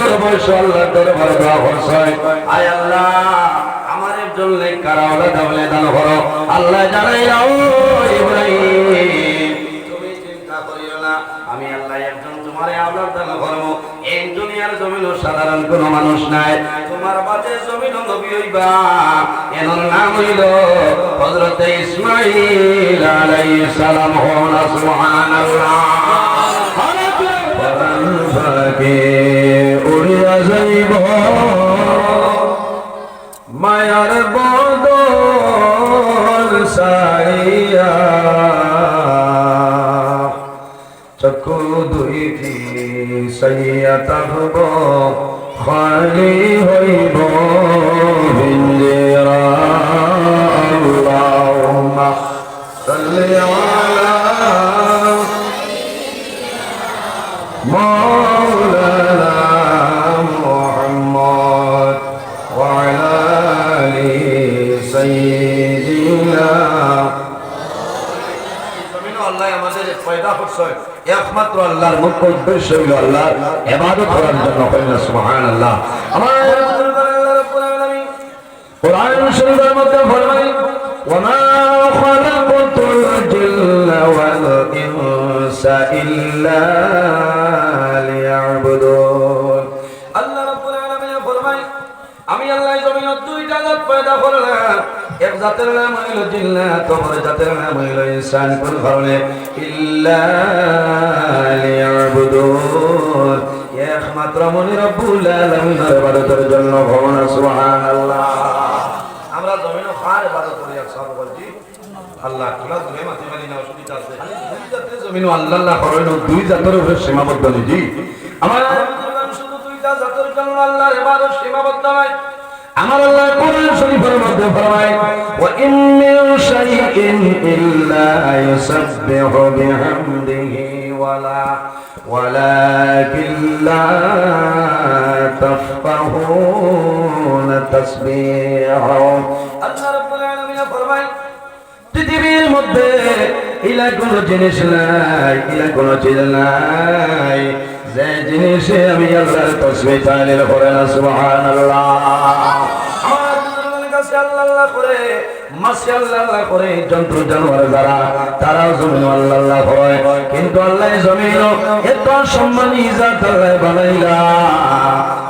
বছর বয়স আল্লাহ দরবারে দোয়া করছে আয় আল্লাহ আমার একজন নেককার আওলাদ হলে দান করো আল্লাহ জানাইলাও ইব্রাহিম তুমি চিন্তা করিও না আমি আল্লাহ একজন তোমারে আওলাদ দান করব এই দুনিয়ার জমিনে সাধারণ কোনো মানুষ নাই তোমার বাদে জমিনে নবী হইবা এর নাম হইল হযরত ইসমাঈল আলাইহিস সালাম হন সুবহানাল্লাহ পাকে উড়িয়া যাইব মায়ার বদল সাইয়া চক্ষু দুইটি সাইয়া তাহব খালি হইব হিন্দিরা আল্লাহুম্মা সাল্লি আলা مولانا محمد وعلى آل سيدنا আল্লাহ আমাদের পয়দা করছে একমাত্র আল্লাহর মুখ্য উদ্দেশ্য হলো আল্লাহর ইবাদত করার জন্য কইনা সুবহানাল্লাহ আমার আল্লাহ রাব্বুল আলামিন কোরআন শরীফের মধ্যে ফরমায় ওয়া খালাকাতুল জিন্না ওয়াল ইনসা ইল্লা লিয়াবুদুন আল্লাহ রাব্বুল আলামিন ফরমায় আমি আল্লাহ জমিনে দুইটা জাত পয়দা করলাম এক জাতের নাম হইল জিন্নাত অপর জাতের নাম হইল ইনসান কোন কারণে ইল্লা লিয়াবুদুন একমাত্র মনি রব্বুল আলামিনের ইবাদতের জন্য ভগবান সুবহানাল্লাহ আমরা জমিনে কার ইবাদত করি সব বলছি আল্লাহ তোলা দুই মাটি মানি না অসুবিধা আছে দুই জাতের জমিনে আল্লাহ করেন দুই জাতের উপরে সীমাবদ্ধ নেই আমার শুধু দুইটা জাতের জন্য আল্লাহর ইবাদত সীমাবদ্ধ নয় আমার আল্লাহ কোরআন শরীফের মধ্যে ফরমায় ওয়া ইন মিন শাইইন ইল্লা ইউসাব্বিহু বিহামদিহি ওয়ালাকিন লা তাফকাহুনা তাসবিহু আল্লাহ রাব্বুল আলামিন ফরমায় পৃথিবীর মধ্যে ইলা কোন জিনিস নাই ইলা কোন চিজ নাই যে জিনিসে আমি আল্লাহর তাসবিহ তাহলিল করেন সুবহানাল্লাহ আমার বুজুর্গের কাছে আল্লাহ করে মাশাআল্লাহ করে যন্ত্র জানোয়ার যারা তারাও জমিন আল্লাহ হয় কিন্তু আল্লাহ জমিন এত সম্মানী জাত আল্লাহ বানাইলা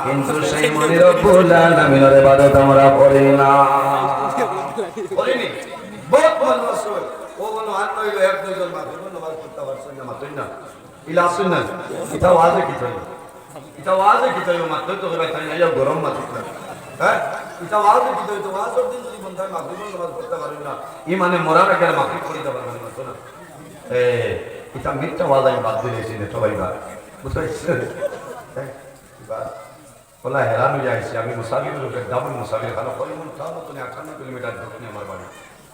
কিন্তু সেই মনি রব্বুল আলামিনের ইবাদত আমরা করি না করিনি বহুত মানুষ আছে ও বলো আর নইল এক দুইজন মাত্র নামাজ পড়তে পারছেন না মাত্রই না ইলা সুন্নাহ এটা ওয়াজে কি তাই মাত্র তো ভাই তাই না গরম মাত্র হ্যাঁ এটা ওয়াজে কি তাই তো ওয়াজের দিন যদি বন্ধ হয় মাগরিব নামাজ পড়তে পারবেন না ইমানে মরার আগে মাগরিব পড়তে পারবেন না তো না এটা মিথ্যা ওয়াজ আমি বাদ দিয়েছি না সবাই বা বুঝাইছেন বলা হেরান হয়ে যাইছি আমি মুসাফির লোকের ডাবল মুসাফির খানা পরিমন তাও তো 58 কিলোমিটার দক্ষিণে আমার বাড়ি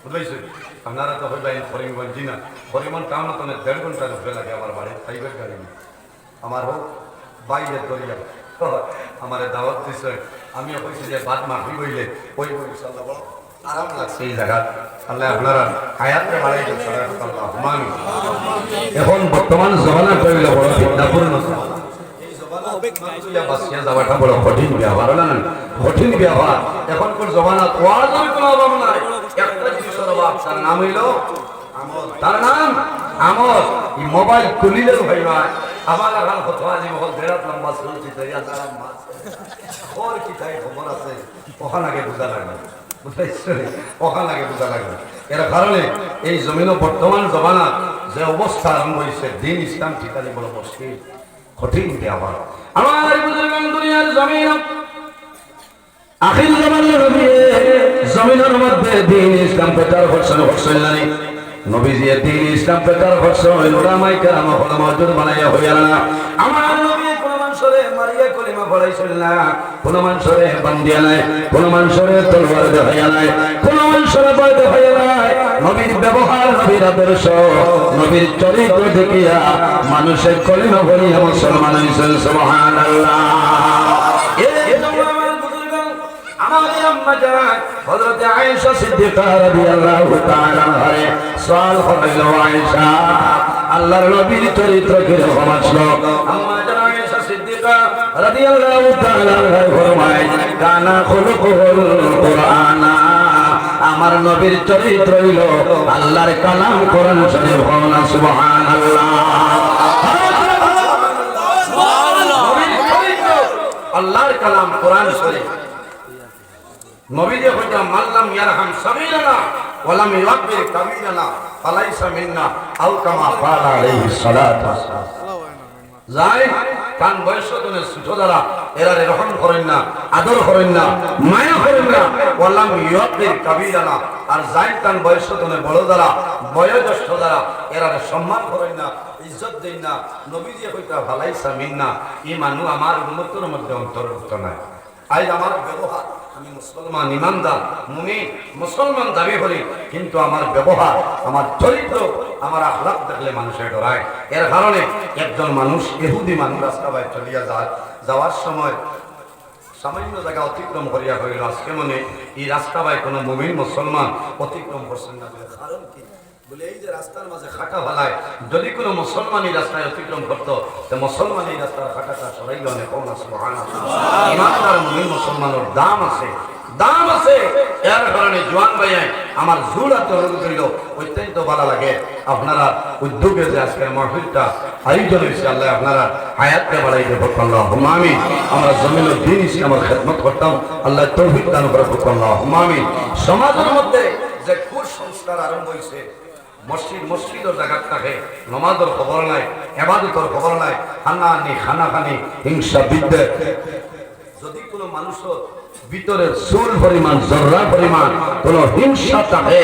বুঝাইছেন আপনারা তো হইবেন করিমগঞ্জ না পরিমন টাউন তো 1.5 ঘন্টা ধরে লাগে আমার বাড়ি ফাইবার গাড়ি আমার হোক বাইরে দরিয়া আমার দাওয়াত দিছে আমি কইছি যে বাদ মাগরিব হইলে ওই ইনশাআল্লাহ আরাম লাগছে এই জায়গা আল্লাহ আপনারা হায়াতে বাড়াই দেন আল্লাহুম্মা আমিন এখন বর্তমান জমানা কইলে বড় ফিতনাপূর্ণ এই জমানা মানুষিয়া বাসিয়া যাওয়াটা বড় কঠিন ব্যাপার না কঠিন ব্যাপার এখনকার জমানা ওয়াজের কোনো অভাব নাই একটা জিনিসের অভাব তার নাম হইল আমল তার নাম আমল এই মোবাইল খুলিলে ভাই ভাই আমার এখন ফতোয়া দিব হল দেড় লম্বা চলছে দরিয়া তারা মাছ ওর কি তাই খবর আছে ওখানে আগে বুঝা লাগবে বুঝাইছেন ওখানে আগে বুঝা লাগবে এর কারণে এই জমিন বর্তমান জমানা যে অবস্থা আরম্ভ হয়েছে দিন ইসলাম ঠিকানি বড় মুশকিল কঠিন ব্যাপার আমার বুজুর্গান দুনিয়ার জমিন আখির জামানের নবী জমিনের মধ্যে দিন ইসলাম প্রচার করছেন নাই নবীজি দিন ইসলাম প্রচার করছেন উলামায়ে কেরাম হলো মওজুদ বানাইয়া হইয়া না আমার নবী কোন মানুষরে মারিয়া কলিমা পড়াইছেন না কোন মানুষরে বান্দিয়া নাই কোন মানুষরে তলোয়ার দেখাইয়া নাই কোন মানুষরে ভয় দেখাইয়া নাই নবীর ব্যবহার নবীর আদর্শ নবীর চরিত্র দেখিয়া মানুষের কলিমা পড়িয়া মুসলমান হইছেন সুবহানাল্লাহ আমাদের আম্মা জান হযরত আয়েশা সিদ্দিকা রাদিয়াল্লাহু তাআলা আনহা সওয়াল করলেন আয়েশা আল্লাহর নবীর চরিত্র কিরকম আসলো আম্মা জান আয়েশা সিদ্দিকা রাদিয়াল্লাহু তাআলা ফরমায় কানা খুলুকুল কুরআনা, আমার নবীর চরিত্র হইল আল্লাহর কালাম কোরআন শরীফ। বলুন সুবহানাল্লাহ। নবীর চরিত্র আল্লাহর কালাম কোরআন শরীফ। নবী যে কইতা মাল্লাম ইয়ারহাম সাগীরানা ওয়া লাম ইউআব্বির কাবীরানা ফালাইসা মিন্না আও কামা ক্বালা আলাইহিস সালাতু ওয়াসসালাম। যাই কান বয়স তনে ছোট দ্বারা এরারে রহম করেন না, আদর করেন না, মায়া করেন না, ওয়া লাম ইউআব্বির কাবীরানা, আর যাই কান বয়স তনে বড় দ্বারা বয়োজ্যেষ্ঠ দ্বারা এরারে সম্মান করেন না, ইজ্জত দেন না। নবী যে কইতা ফালাইসা মিন্না, ই মানু আমার উম্মতের মধ্যে অন্তর্ভুক্ত নাই। আজ আমার ব্যবহার, আমি মুসলমান ইমানদার মুমিন মুসলমান দাবি করি, কিন্তু আমার ব্যবহার, আমার চরিত্র, আমার আখলাক দেখলে মানুষের ডরায়। এর কারণে একজন মানুষ ইহুদি মানুষ রাস্তা বাইরে চলিয়া যাওয়ার সময় সামান্য জায়গা অতিক্রম করিয়া হইল, আজকে মনে এই রাস্তা বাই কোনো মুমিন মুসলমান অতিক্রম করছেন না বলে। কারণ কি বলে, এই যে রাস্তার মাঝে খাটা ফেলায়, যদি কোনো মুসলমান এই রাস্তায় অতিক্রম করতো, তো মুসলমান এই রাস্তার খাটাটা সরাইল অনেক কম আছে। ইমানদার মুমিন মুসলমানের দাম আছে, দাম আছে। এর কারণে জোয়ান ভাইয়াই আমার জোড়াতে অনুরোধ করিল, অত্যন্ত ভালো লাগে আপনারা উদ্যোগে যে আজকের মাহফিলটা আয়োজন হয়েছে, আল্লাহ আপনারা হায়াতকে বাড়াই দেব। আল্লাহুম্মা আমিন। আমরা জমিনের দিন ইসলামের খেদমত করতাম, আল্লাহ তৌফিক দান করে। আল্লাহুম্মা আমিন। সমাজের মধ্যে যে কুসংস্কার আরম্ভ হয়েছে, মসজিদের জায়গা থাকে, নমাজের খবর নাই, ইবাদতের খবর নাই, হানাহানি খানাখানি হিংসা বিদ্বেষ। যদি কোনো মানুষের ভিতরে চুল পরিমাণ জর্রা পরিমাণ কোন হিংসা থাকে,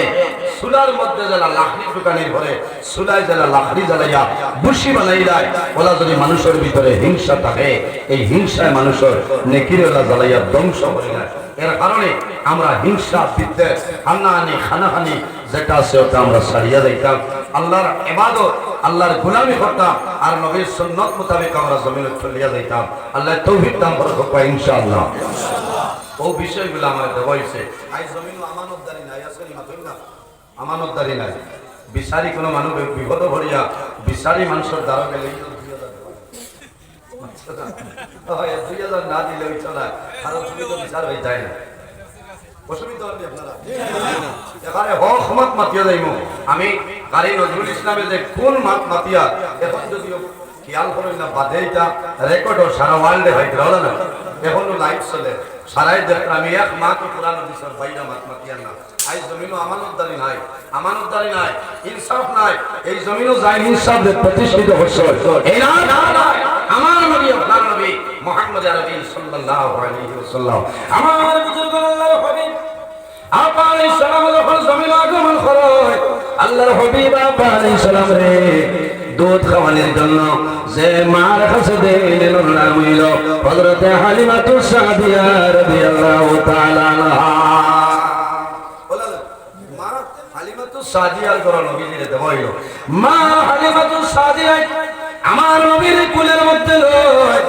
চুলার মধ্যে যারা লাকড়ি দোকানের ঘরে চুলায় যারা লাকড়ি জ্বালাইয়া বুসি বানাই দেয়, ওলা যদি মানুষের ভিতরে হিংসা থাকে, এই হিংসায় মানুষের নেকিরেলা জ্বালাইয়া ধ্বংস করে দেয়। এর কারণে আমরা হিংসা বিদ্বেষ হানাহানি খানাহানি যেটা আছে ওটা আমরা ছাড়িয়া দিতাম, আল্লাহর ইবাদত আল্লাহর গোলামি করতাম, আর নবীর সুন্নাত মোতাবেক আমরা জমিনে চলিয়া যাইতাম। আল্লাহ তৌফিক দান করুক ইনশাআল্লাহ। ও বিষয়গুলো আমার দেওয়া হয়েছে। আই জমিন আমানতদারি নাই, আসলে মাথুই না আমানতদারি নাই। বিচারি কোনো মানুষ বিপদ ভরিয়া বিচারি মানুষের দ্বারা গেলে 2000 না দিলে ওই চলায়, আর তুমি তো বিচার হয়ে যায় না। অসুবিধা হবে আপনারা এখানে হক মত মাতিয়া যাইব। আমি কারি নজরুল ইসলামের যে কোন মাত মাতিয়া এখন যদিও খেয়াল করেন না, বাদে এটা রেকর্ড সারা ওয়ার্ল্ডে হয় হলো না, এখনো লাইভ চলে সারাই দেখ। আমি এক মাকে কোরআন হাদিসের বাইরে মাত মাতিয়ার না। আই জমিনও আমানতদারি নাই, আমানতদারি নাই, ইনসাফ নাই। এই জমিনও যায় ইনসাফ প্রতিষ্ঠিত হচ্ছে। এই না আমার নবী, আপনার নবী মুহাম্মদ আরবি সাল্লাল্লাহু আলাইহি ওয়াসাল্লাম, আমার বুজুর্গ আল্লাহর হাবিব আপা আলাইহিস সালাম যখন জমিন আগমন করে, আল্লাহর হাবিব আপা আলাইহিস সালাম রে দুধ খাওয়ানোর জন্য যে মার কাছে দিলেন, নাম হইল হযরতে হালিমাতুস সাদিয়া রাদিয়াল্লাহু তাআলা আনহা। মা হালিমাতুস সাদিয়ার ঘর নবীজির দেওয়া হইল। মা হালিমাতুস সাদিয়া আমার নবীর কুলের মধ্যে লয়।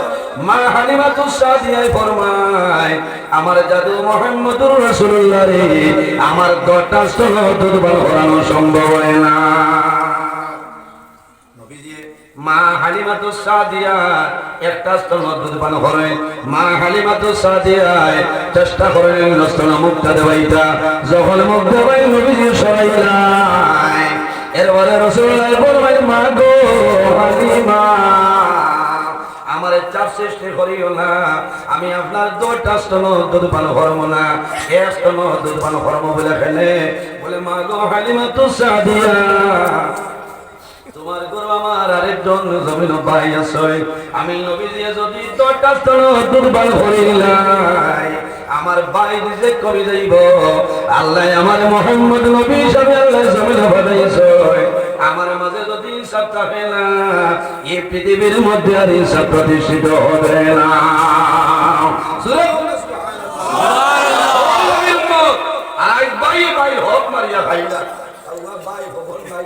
মা হালিমাতুস সাদিয়া ফরমায়, আমার জাদু মুহাম্মদুর রাসূলুল্লাহ রে, আমার 10টা স্তন দুধ পান করানো সম্ভব হয় না। মা হালিমাতুস সাদিয়া একটা স্তন দুধ পান করে। মা হালিমাতুস সাদিয়া চেষ্টা করেন স্তন মুক্ত দেওয়াইতা, যখন মুখ দেওয়াই নবীজি সরাইলাই। এরপরে রাসূলুল্লাহ বললেন, মা গো হালিমা, আমার চাপ সৃষ্টি করিও না, আমি আপনার 2টা স্তন দুধ পান করব না, এক স্তন দুধ পান করব বলে ফেলে। বলে, মা গো হালিমাতুস সাদিয়া, তোমার গর্ব আমার আরেকজন জমিন ভাই আছে, আমি নবীজি যদি 10টা স্তন দুধ পান করিলাই, আমার ভাই যে কবি যাইব। আল্লাহ আমার মুহাম্মদ নবী হিসাবে আল্লাহ জমিন বানাইছে, আমার মাঝে যদি ইনসাফ থাকে না, এই পৃথিবীর মধ্যে আর ইনসাফ প্রতিষ্ঠিত হবে না। আর ভাই ভাই হক মারিয়া খাইলা, আল্লাহ ভাই খবর নাই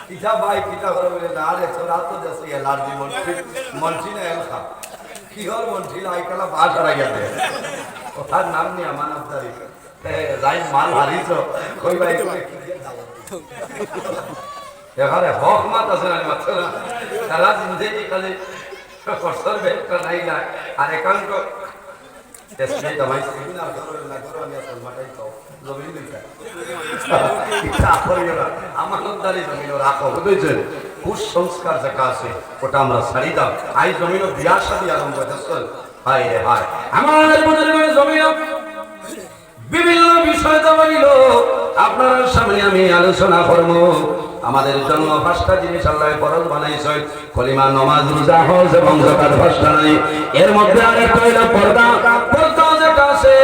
কিটা ভাই কিটা করে বলে না রে, তোরা তো দেশে এলার্জি মনছি না এলখা কি হল মনছি না আইকালা বাস হারাই গেছে। ওটার নাম নি আমানতদারি। যাই মাল হারিছ কই ভাই এখানে হক মাত আছে না, মাত্র না সারা জিন্দগি খালি খরচর বেটা নাই না আর একান্ত এসে দামাই সিনা করো না করো আমি আসল মাটাই তো জমি দিতা ইচ্ছা করিও না আমানতদারি জমি রাখো বুঝছেন কুসংস্কার যেটা আছে ওটা আমরা ছাড়ি দাও আই জমিনো বিয়ার সাথে আরম্ভ হয়েছে হায় রে হায় আমার বুজুর্গের জমিনো বিভিন্ন বিষয় দেওয়াইল আপনার সামনে আমি আলোচনা করব আমাদের জন্য পাঁচটা জিনিস আল্লাহ ফরজ বানাইছেন কলিমা নামাজ রোজা হজ এবং যাকাত পাঁচটা নাই এর মধ্যে আরেকটা হইল পর্দা পর্দা যেটা আছে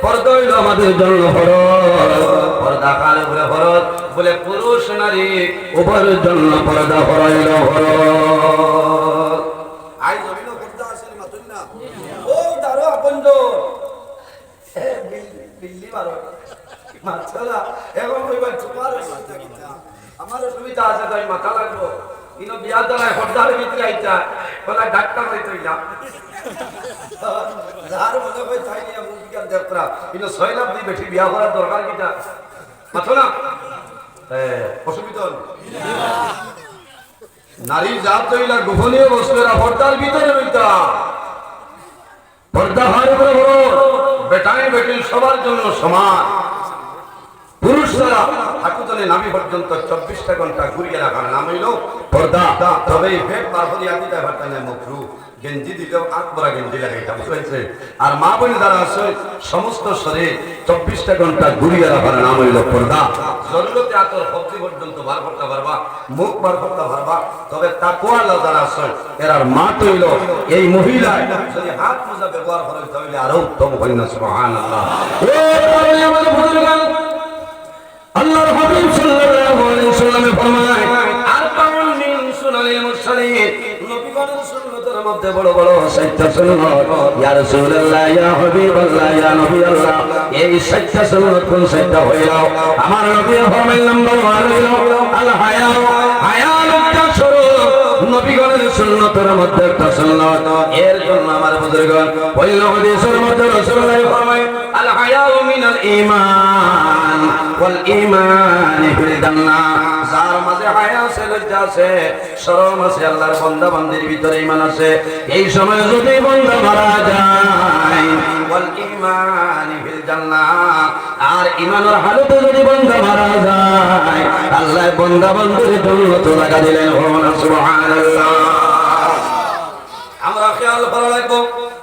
পর্দা হইল আমাদের জন্য ফরজ পর্দা কার উপরে ফরজ বলে পুরুষ নারী উভয়ের জন্য পর্দা হইল ফরজ আই জমিনো পর্দা আছে মাতুন না ও দারো আপনজ দিল্লি মারো মাছলা এখন কইবা চুপার আমার সুবিধা আছে তাই মাথা লাগবো ইনো বিয়া দাঁড়ায় হরদার ভিতরে আইতা বলা ডাক্তার হইতে না যার মনে হয় তাই নিয়ে মুখিকার যাত্রা ইনো 6 লাখ দিয়ে বেশি বিয়া করার দরকার কিটা মাথলা অসুবিধা নারী জাত হইলা গোপনীয় বস্তুরা হরদার ভিতরে হইতা পর্দা হয় বড় বেটায় বেটিল সবার জন্য সমান পুরুষরা হাকুতলে নাভি পর্যন্ত 24টা ঘন্টা ঘুরিয়ে রাখার নাম হইল পর্দা তবে পেট পার হয়ে আদিটা ভাটানে মুখরু গেঞ্জি দিলেও আকবরা গেঞ্জি লাগে এটা বুঝাইছে আর মা বোন যারা আছে সমস্ত শরীর 24টা ঘন্টা ঘুরিয়ে রাখার নাম হইল পর্দা জরুরতে আতর ভক্তি পর্যন্ত বার করতে পারবা মুখ বার করতে পারবা তবে তাকওয়া যারা আছে এরার মা হইল এই মহিলা যদি হাত মোজা ব্যবহার করে তাহলে আরো উত্তম হয় না সুবহানাল্লাহ আমার বুজুর্গান আল্লাহর হাবিব সাল্লাল্লাহু আলাইহি ওয়াসাল্লাম ফরমায় আরবাউন মিন সুনানিল মুরসালিন নবীগণের সুন্নতের মধ্যে বড় বড় 60টা সুন্নাত ইয়া রাসূলুল্লাহ ইয়া হাবিবাল্লাহ ইয়া নবী আল্লাহ এই 60টা সুন্নাত কোন 60টা হইল আমার নবী ফরমায় নাম্বার 1 হইল আল হায়া হায়া একটা স্বরূপ নবীগণের সুন্নতের মধ্যে একটা সুন্নাত এর জন্য আমার বুজুর্গগণ ওই হাদিসের মধ্যে রাসূলুল্লাহ ফরমায় আল হায়া মিনাল ঈমান ওয়াল ঈমান ফিল জান্নাহ যার মাঝে হায়া আছে লজ্জা আছে শরম আছে আল্লাহর বান্দা বান্দির ভিতরে ঈমান আছে এই সময় যদি বান্দা মারা যায় ওয়াল ঈমান ফিল জান্নাহ আর ঈমানের হালতে যদি বান্দা মারা যায় আল্লাহ বান্দা বান্দির জান্নাত লাগা দিলেন সুবহানাল্লাহ আমরা খেয়াল করা লাগবে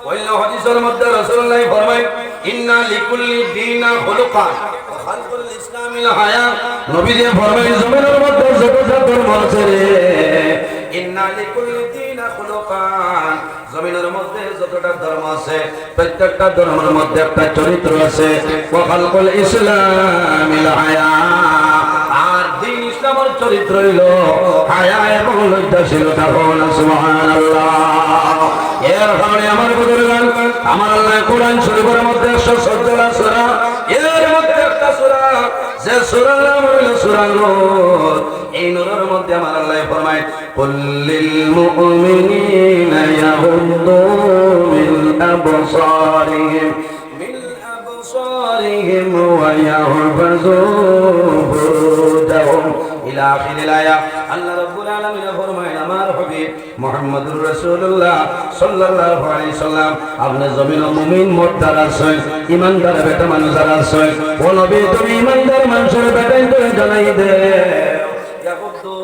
ওই হাদিসের মধ্যে রাসূলুল্লাহ ফরমায় ইন্না লিকুল্লি দীনা খুলুকান ওয়া খালকুল ইসলামিল হায়া নবীজি ফরমায় জমিনের মধ্যে যত ধর্ম আছে রে ইন্না লিকুল্লি দীনা খুলুকান জমিনের মধ্যে যতটা ধর্ম আছে প্রত্যেকটা ধর্মের মধ্যে একটা চরিত্র আছে ওয়া খালকুল ইসলামিল হায়া আর দ্বীন ইসলামের চরিত্র হইল হায়া এবং লজ্জাশীলতা হল সুবহানাল্লাহ এর কারণে আমার বুজুর্গান আমার আল্লাহ কোরআন শরীফের মধ্যে 114টা সূরা এর মধ্যে একটা সূরা যে সূরার নাম হলো সূরা নূর এই নূরের মধ্যে আমার আল্লাহ ফরমায় কুল্লিল মুমিনিনা ইয়াগুদ্দু মিন আবসারিহিম ওয়া ইয়াহফাযু ফুরুজাহুম ইলা আখিরিল আয়া আল্লাহ রাব্বুল আলামিন ফরমায় আমার হাবিব মুহাম্মদুর রাসূলুল্লাহ সাল্লাল্লাহু আলাইহি সাল্লাম আপনি জমিন মুমিন মোত্তার আছেন ঈমানদার বেটা মানুষ যারা আছেন ও নবী তুমি ঈমানদার মানুষের বেটাই করে জানাই দে ইয়াকুদ্দু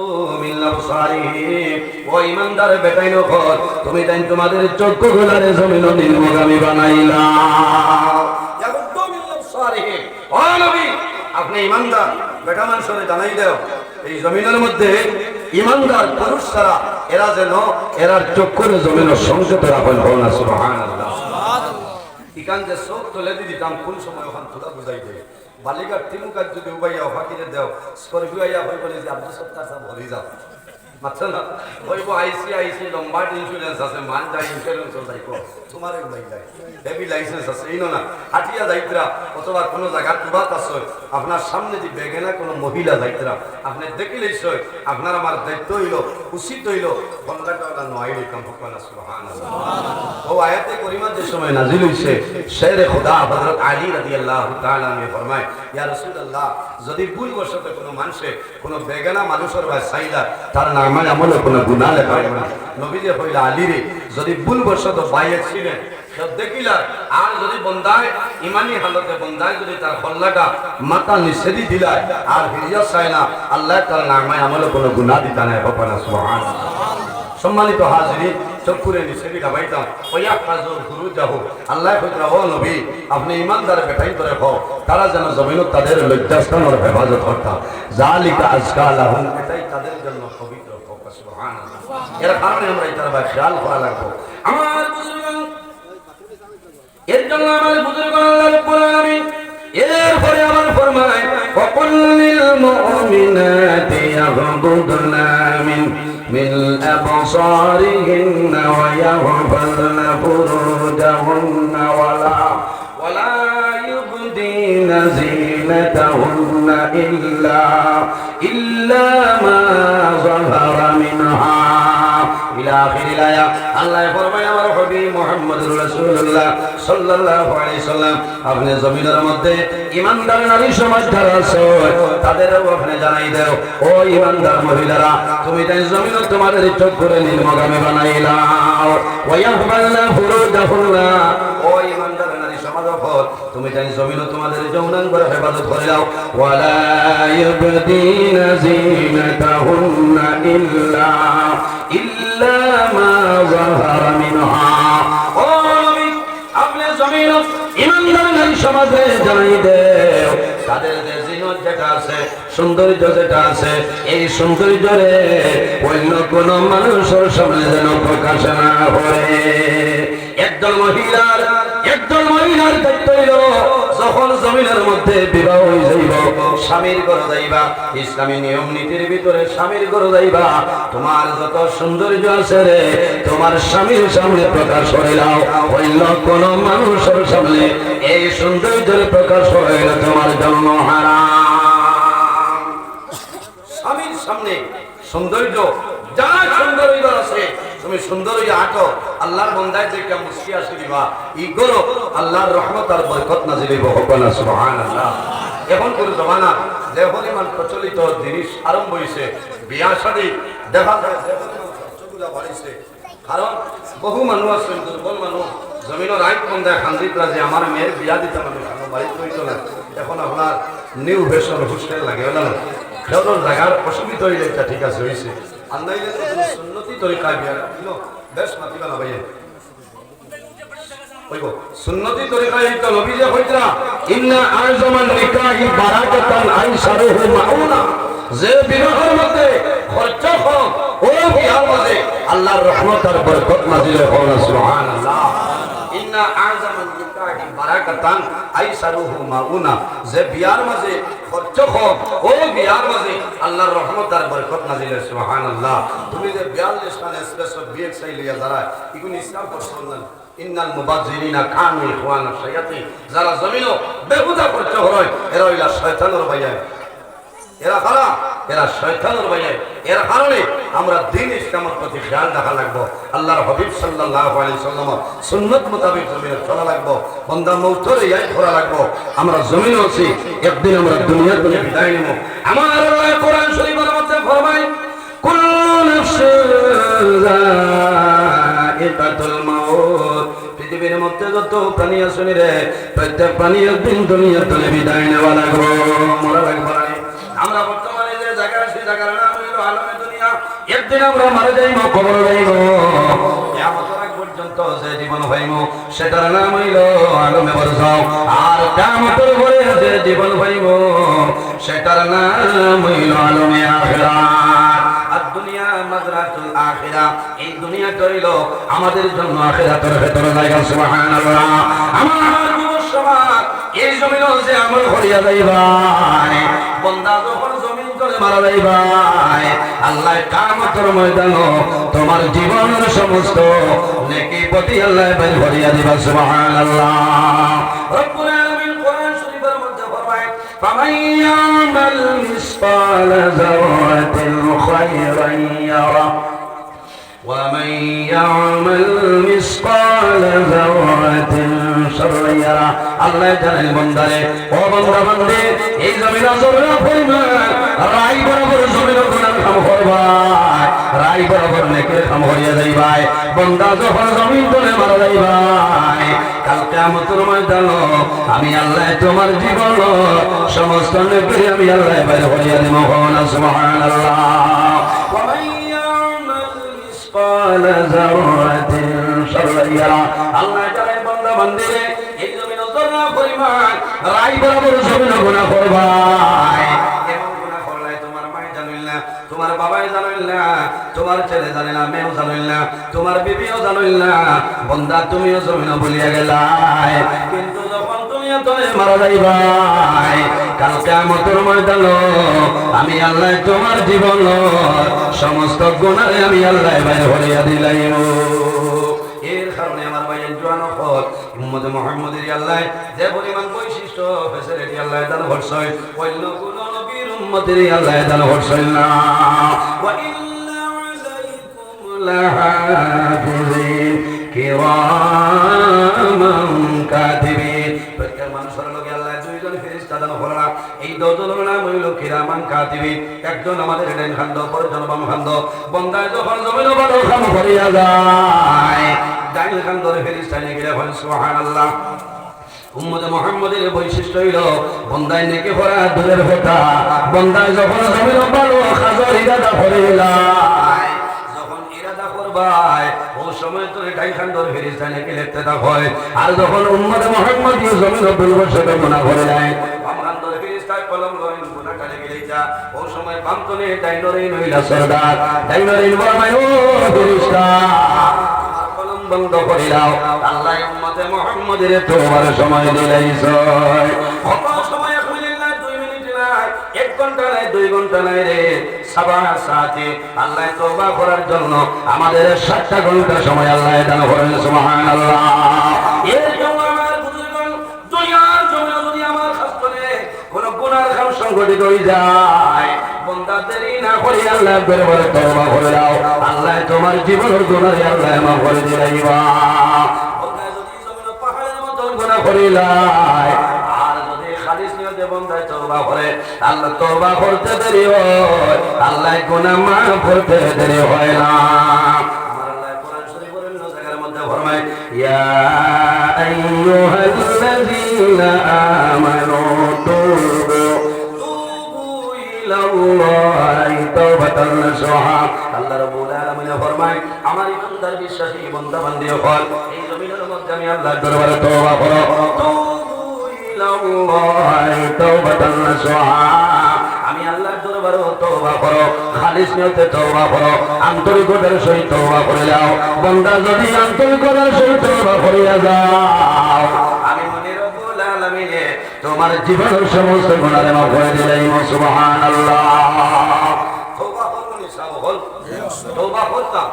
মিন আবসারিহিম ও ঈমানদার বেটাই নখর তুমি তাই তোমাদের চক্ষুগুলারে জমিন নির্মগামী বানাইলা ইয়াকুদ্দু মিন আবসারিহিম ও নবী আপনি ঈমানদার বেটা মানুষের জানাই দাও এই জমিনের মধ্যে ঈমানদার পুরুষ ছাড়া এরা যেন এরার চক্ষুর জমিনের সংযত রাখেন না সুবহানাল্লাহ ইকান যে সব তোলে দিতাম কোন সময় ওখান তোলা বুঝাই দেয় বালিকার তিমুকার যদি উবাইয়া ফাঁকিরে দেও স্করপিও আইয়া হয়ে বলে যে আব্দুল সত্তার সাহেব হরি যাও মাত্র না হইব আইসি লম্বা ইন্স্যুরেন্স আছে মান যায় ইন্স্যুরেন্স যাইব তোমার উবাই যায় হেভি লাইসেন্স আছে এই না হাটিয়া যাইতরা অথবা কোনো জায়গা তুবাত আছে আপনার সামনে যে বেগেনা কোনো মহিলা যাইতরা আপনি দেখিলেই সই আপনার আমার দায়িত্ব হইল উচিত হইল বন্দাটা নয় কাম না সুবহানাল্লাহ ও আয়াতে করিমা যে সময় নাজিল হইছে শেরে খোদা হযরত আলী রাদিয়াল্লাহু তাআলা আনহু ফরমায় ইয়া রাসূলুল্লাহ যদি ভুলবশত কোনো মানুষে কোনো বেগানা মানুষের ভাই সাইলা তার নাম নামায় আমল কোনো গুনাহ লেখা হবে না নবীজি কইলা আলী রে যদি ভুলবশত বাইরে ছিলেন দেখিলা আর যদি বন্দায় ইমানি হালতে বন্দায় যদি তার কল্লাটা মাথা নিচে দি দিলায় আর হিরিয়া চায় না আল্লাহ তার নামায় আমল কোনো গুনাহ দিতা নাই হবে না সুবহানাল্লাহ সম্মানিত হাজিরিন চকুরে নিচে দি গাবাইতাম ওয়া ফাজুর ফুরুজাহ আল্লাহ কইরা ও নবী আপনি ইমানদার বেটাই করে হও তারা যেন জমিন তাদের লজ্জাস্থানের হেফাজত করতা জালিকা আজকা লাহুম এটাই তাদের জন্য পবিত্র হোক সুবহানাল্লাহ এর কারণে আমরা এটার বা খেয়াল করা লাগবে আমার বুজুর্গগণ এর জন্য আমার বুজুর্গগণ আল্লাহ রাব্বুল আলামিন এরপরে আমার ফরমায় ওয়াকুল লিল মুমিনাতি ইয়াগহুদুনা من أبصارهن ويغضضن فروجهن ولا يبدين زينتهن إلا ما ظهر منها إلى آخر الآية الله فرمى يا حبيب محمد رسول الله صلى الله عليه وسلم আপনি জমিনের মধ্যে ইমানদার নারী সমাজ যারা আছে তাদেরও আপনি জানাই দাও ও ইমানদার মহিলারা তুমি তাই জমিন তোমাদের চোখ করে নির্মগামী বানাইলাও ওয়ায়াহবালনা ফুরুজাহুন্না ও ইমানদার নারী সমাজ তুমি তাই জমিন তোমাদের যৌনাঙ্গের হেফাজত করে দাও ওয়ালা ইউবদিনা জিনাতাহুন্না ইল্লা মা যাহারা মিনহা ও নবী আপনি জমিন ইমানদার নারী সমাজে জানাই দেও তাদের যে জিনত যেটা আছে সৌন্দর্য যেটা আছে এই সৌন্দর্যরে অন্য কোন মানুষের সামনে যেন প্রকাশ না হয় একদল মহিলার দায়িত্ব হইল যখন জমিনের মধ্যে বিবাহ হয়ে যাইব স্বামীর ঘরে যাইবা ইসলামী নিয়ম নীতির ভিতরে স্বামীর ঘরে যাইবা তোমার যত সৌন্দর্য আছে রে তোমার স্বামীর সামনে প্রকাশ হইলাও অন্য কোন মানুষের সামনে এই সৌন্দর্যের প্রকাশ হইল তোমার জন্য হারাম স্বামীর সামনে সৌন্দর্য যারা সৌন্দর্য আছে তুমি সুন্দর হইয়া আটো আল্লাহর বান্দায় যে কেমন মুস্কি আসে দিবা ই গরো আল্লাহর রহমত আর বরকত নাজিল হইব হকনা সুবহানাল্লাহ এখন কোন জমানা যে পরিমাণ প্রচলিত জিনিস আরম্ভ হইছে বিয়া শাদী দেখা যায় যে পরিমাণ খরচগুলা বাড়িছে কারণ বহু মানুষ আছে দুর্বল মানুষ জমিনের আইন বন্দায় খান্দিতরা যে আমার মেয়ের বিয়া দিতে হবে বাড়িতে হইতো না এখন আপনার নিউ ভেশন হোস্টেল লাগে না খেলোর জায়গার অসুবিধা হইলে এটা ঠিক আছে হয়েছে আর নাইলে সুন্নতি তরিকায় বিয়া দিল বেশ মাতিবা না ভাইয়ে ওইগো সুন্নতি তরিকায় তো নবী যে কইতরা ইন্না আযমান নিকাহি বারাকাতান আইসারুহু মাউনা যে বিবাহের মধ্যে খরচ হোক ও বিয়ার মধ্যে আল্লাহর রহমত আর বরকত নাজিল হয় সুবহানাল্লাহ ইন্না আযমান নিকাহি বারাকাতান আইসারুহু মাউনা যে বিয়ার মধ্যে খরচ হোক ও বিয়ার মধ্যে আল্লাহর রহমত আর বরকত নাজিল হয় সুবহানাল্লাহ তুমি যে 42 খান স্পেশাল বিয়ে চাইলিয়া যারা ইগুন ইসলাম করছেন না ইন্নাল মুবাজ্জিরিনা কানু ইখওয়ানা শায়াতিন যারা জমিনও বেহুদা খরচ হয় এরা হইলা শয়তানের ভাইয়া এরা কারা এরা শয়তানের ভাইয়া এর কারণে আমরা দ্বীন ইসলামের প্রতি খেয়াল রাখা লাগবো আল্লাহর হাবিব সাল্লাল্লাহু আলাইহি সাল্লাম সুন্নাত মোতাবেক জমিনে চলা লাগবো বান্দা মওতরে ইয়াদ করা লাগবো আমরা জমিনে আছি একদিন আমরা দুনিয়ার থেকে বিদায় নেব আমার আল্লাহ কোরআন শরীফের মধ্যে ফরমায় কুল্লু নাফসিন যায়িকাতুল মাউত পৃথিবীর মধ্যে যত প্রাণী আছে রে প্রত্যেক প্রাণী একদিন দুনিয়ার থেকে বিদায় নেওয়া লাগবে মরা লাগবে আমরা বর্তমানে যে জায়গা আছে জায়গার নাম হলো আলমে দুনিয়া একদিন আমরা মারা যাইব কবর যাইব কিয়ামতের আগ পর্যন্ত যে জীবন হইব সেটার নাম হইল আলমে বরজাও আর কিয়ামতের পরে যে জীবন হইব সেটার নাম হইল আলমে আখিরাত আর দুনিয়া মাযরাতুল আখিরাহ এই দুনিয়াটা হইল আমাদের জন্য আখিরাতের ভেতরে জায়গা সুবহানাল্লাহ আমার সমাজ এই জমিন যে আমল করিয়া যাইবা বন্দা যখন জমিন করে মারা যাইবা আল্লাহ কিয়ামতের ময়দানে তোমার জীবনের সমস্ত নেকি প্রতি আল্লাহ বের করিয়া দিবা সুবহানাল্লাহ রব্বুল আলামিন কোরআন শরীফের মধ্যে ফরমায় ফামান ইয়ামাল মিসকালা যারাতিন খায়রান ইয়ারা ومن يعمل مثقال ذرة شرا يره আল্লাহ জানেন বান্দারে ও বান্দা বান্দে এই জমিন জমিন পরিমাণ রাই বরাবর জমিন গুনাহ কাম করবা কাম করিয়া যাইবাই বন্দা যখন জমিন তলে মারা যাইবাই কাল কিয়ামতের ময়দানে আমি আল্লাহ তোমার জীবন সমস্ত নেকি আমি আল্লাহ বাইর করিয়া দেব সুবহানাল্লাহ ওয়া মান ইয়ামাল মিসকাল যারাতিন শাররান ইয়ারা আল্লাহ জানে বান্দা বান্দিরে এই জমিন জরা পরিমাণ রাই বরাবর জমিন গুনাহ করবাই এমন গুনাহ করলে তোমার মা জানিল না তোমার বাবাই জানিল না তোমার ছেলে জানে না মেয়েও জানিল না তোমার বিবিও জানিল না বান্দা তুমিও জমিন ভুলিয়া গেলাই কিন্তু যখন তুমি তলে মারা যাইবাই কাল কিয়ামতের ময়দানে আমি আল্লাহ তোমার জীবন সমস্ত গুনাহ আমি আল্লাহ বাইর করিয়া দিলাম এর কারণে আমার ভাইয়ের জোয়ান হল উম্মত মুহাম্মদের আল্লাহ যে পরিমাণ বৈশিষ্ট্য ফেসিলিটি আল্লাহ দান করছেন অন্য কোন নবীর উম্মতের আল্লাহ দান করছেন না ওয়া ইন্না আলাইকুম লাহাফিজিন কিরামান কাতিবিন প্রত্যেক মানুষের লগে আল্লাহ দুইজন ফেরেশতা দান করেন এই দুজনের নাম হইল কিরামান কাতিবিন একজন আমাদের ডান খান্দ পরজন বাম খান্দ বান্দায় যখন জমিন বদল কাম করিয়া যায় ডান খান্দর ফেরেশতা নিয়ে গেলে বলেন সুবহানাল্লাহ উম্মত মুহাম্মদের বৈশিষ্ট্য হইল বান্দায় নেকি করা দূরের কথা বান্দায় যখন জমিন ভালো খাজর ইরাদা করিলাই যখন ইরাদা করবাই ও সময় তো ডান খান্দর ফেরেশতা নিয়ে লিখতে হয় আর যখন উম্মত মুহাম্মদ জমিন ভুল বসে গুনাহ করে যায় বাম খান্দর ফেরেশতায় কলম লইন গুনাহ করে গেলেইতা ও সময় বাম তলে ডাইনরেই নইলা সরদার ডাইনরেই বলমাই ও ফেরেশতা বন্ধ করে দাও আল্লাহ উম্মতে মুহাম্মদের তওবার সময় দিলাইছে কত সময় আলহামদুলিল্লাহ 2 মিনিট নাই 1 ঘন্টা নাই 2 ঘন্টা নাই রে সাবা সাথে আল্লাহ তওবা করার জন্য আমাদের 7টা ঘন্টা সময় আল্লাহ দান করেন সুবহানাল্লাহ এই জন্য আমার বুজুর্গগণ দুনিয়ার জন্য যদি আমার শাস্ত্রে কোন গুনার কাম সংগঠিত হয়ে যায় বান্দা দেরি না করে আল্লাহ দরবারে তওবা করে দাও আল্লাহ তোমার জীবনের গুনাহ আল্লাহ মাফ করে দিলাইবা বান্দা যদি জমিন পাহাড়ের মত গুনাহ করিলাই আর যদি খালিস নিয়তে বান্দা তওবা করে আল্লাহ তওবা করতে দেরি হয় আল্লাহ গুনাহ মাফ করতে দেরি হয় না আমার আল্লাহ কোরআন শরীফের অন্য জায়গার মধ্যে ফরমায় ইয়া আইয়ুহাল্লাযীনা আমানু তুবু আল্লাহ রাব্বুল আলামিন ফরমায় আমার ইমানদার বিশ্বাসী বান্দা বান্দি হল এই জমিনের মধ্যে আমি আল্লাহর দরবারে তওবা করো আমি আল্লাহর দরবারে তওবা করো খালিস নিয়তে তওবা করো আন্তরিকতার সহিত তওবা করে যাও বান্দা যদি আন্তরিকতার সহিত তওবা করিয়া যাও আমি মনে রব্বুল আলামিন তোমার জীবনের সমস্ত গুনাহ মাফ করে দিলাম সুবহানাল্লাহ তওবা করনি সব হল তওবা করতাম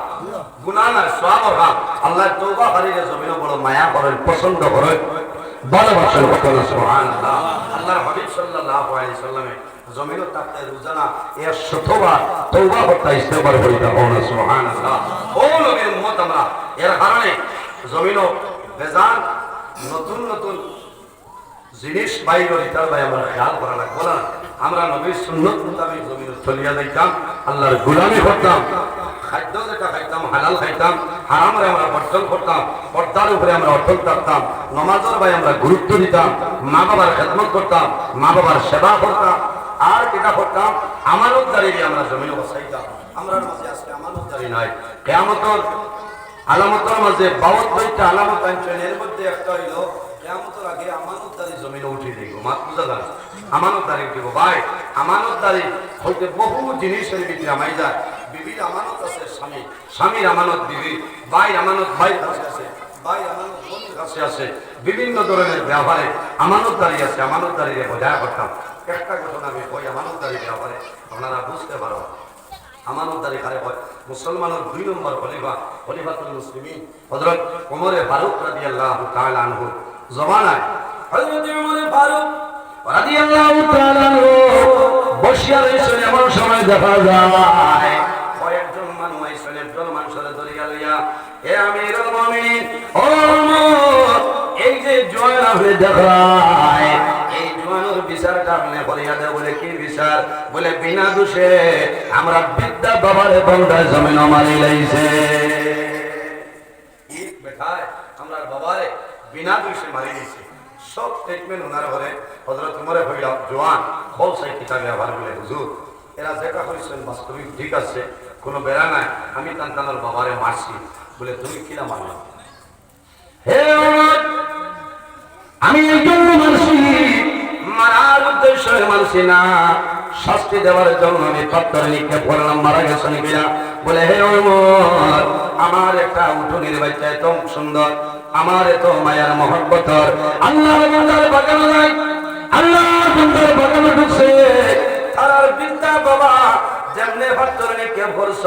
গুনাহ না সওয়াব হয় আল্লাহ তওবা করিলে জমিনে বড় মায়া করেন পছন্দ করেন ভালোবাসেন কত সুবহানাল্লাহ আল্লাহর হাবিব সাল্লাল্লাহু আলাইহি সাল্লামে জমিনে তাতে রোজানা 100 বার তওবা করতে ইস্তেগফার করিতা হন সুবহানাল্লাহ ও নবীর উম্মত আমরা এর কারণে জমিনে বেজান নতুন নতুন জিনিস বাইরে তার ভাই আমরা খেয়াল করা লাগবে না আমরা নবীর সুন্নত মোতাবেক জমিনে চলিয়া যাইতাম আল্লাহর গোলামি করতাম খাদ্য যেটা খাইতাম হালাল খাইতাম হারামরে আমরা বর্জন করতাম পর্দার উপরে আমরা অটল থাকতাম নামাজের ভাই আমরা গুরুত্ব দিতাম মা বাবার খেদমত করতাম মা বাবার সেবা করতাম আর এটা করতাম আমানতদারি আমরা জমিনে বসাইতাম আমরা মাঝে আজকে আমানতদারি নাই কিয়ামতের আলামতের মাঝে 52টা আলামত আনছেন এর মধ্যে একটা হইল কিয়ামতের আগে আমানতদারি জমিনে উঠে যাইব মাতৃদা জান আমানতদারি উঠিব ভাই আমানতদারি হইতে বহু জিনিসের ভিতরে আমাই যায় বিবির আমানত আছে স্বামী স্বামীর আমানত বিবি ভাই আমানত ভাই কাছে আছে ভাই আমানত বোনের কাছে আছে বিভিন্ন ধরনের ব্যবহারে আমানতদারি আছে আমানতদারি বজায় করতাম একটা ঘটনা আমি কই আমানতদারি ব্যবহারে আপনারা বুঝতে পারো আমানতদারি কারে হয় মুসলমানের 2 নম্বর খলিফাতুল মুসলিমিন হযরত ওমর ফারুক রাদিয়াল্লাহু তাআলা আনহু জমানায় হযরত ওমর ফারুক রাদিয়াল্লাহু তাআলা আনহু বসিয়া রইছেন এমন সময় দেখা যায় কয়েকজন মানুষ আইছেন একজন মানুষের ধরিয়া লইয়া হে আমিরুল মুমিনিন ও ওমর এই যে জোয়ান আপনি দেখায় এই জোয়ানের বিচার আপনি করিয়া দেয় বলে কি বিচার বলে বিনা দোষে আমরা বিদ্যা বাবারে বন্ধা জমিন মারি লাইছে বেটায় আমরা বাবারে বিনা দোষে মারি দিয়েছে সব স্টেটমেন্ট ওনার ঘরে হযরত উমরে হইল জওয়ান খোল সাই কিতাবে আবার বলে হুজুর এরা যেটা হইছেন বাস্তবিক ঠিক আছে কোনো বেড়া নাই আমি তান্তানোর বাবারে মারছি বলে তুমি কিনা মারলাম হে উমর আমি এই জন্য মারছি মারার উদ্দেশ্যে মারছি না শাস্তি দেওয়ার জন্য আমি পাথর নিক্ষেপ করলাম মারা গেছেন কিনা বলে হে ওমর আমার একটা উঠোনের বাচ্চা এত সুন্দর আমার এত মায়ার মহব্বতর আল্লাহর বান্দার বাগানে নাই আল্লাহর বান্দার বাগানে ঢুকছে আর বিদ্যা বাবা যেমনে পাথর নিক্ষেপ করছ